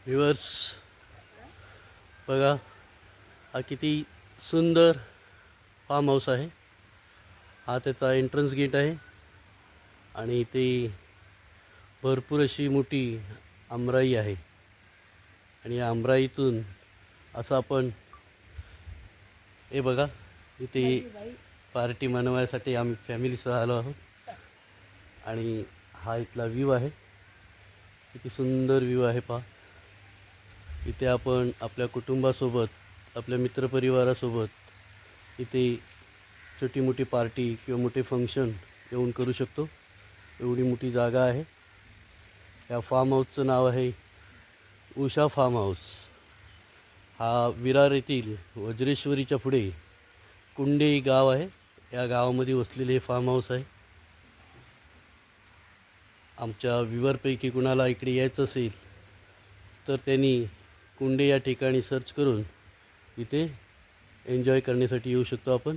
Viewers बघा, हा किती सुंदर फार्म हाऊस आहे. हा त्याचा एंट्रन्स गेट आहे आणि इथे भरपूर अशी मोठी आमराई आहे. आणि या आमराईतून असं आपण हे बघा, इथे पार्टी मनवायसाठी आम्ही फॅमिलीसह आलो आहोत. आणि हा इथला व्ह्यू आहे, किती सुंदर व्ह्यू आहे पहा. इथे आपण आपल्या कुटुंबासोबत, आपल्या मित्रपरिवारासोबत इथे छोटी मोठी पार्टी किंवा मोठे फंक्शन येऊन करू शकतो. एवढी मोठी जागा आहे. या फार्म हाऊसचं नाव आहे उषा फार्म हाऊस. हा विरार येथील वज्रेश्वरीच्या पुढे कुंडे गाव आहे. या गावामध्ये वसलेले हे फार्म हाऊस आहे. आमच्या व्ह्यूअरपैकी कुणाला इकडे यायचं असेल तर त्यांनी कुंडे या ठिकाणी सर्च करून इथे एन्जॉय करण्यासाठी येऊ शकतो आपण.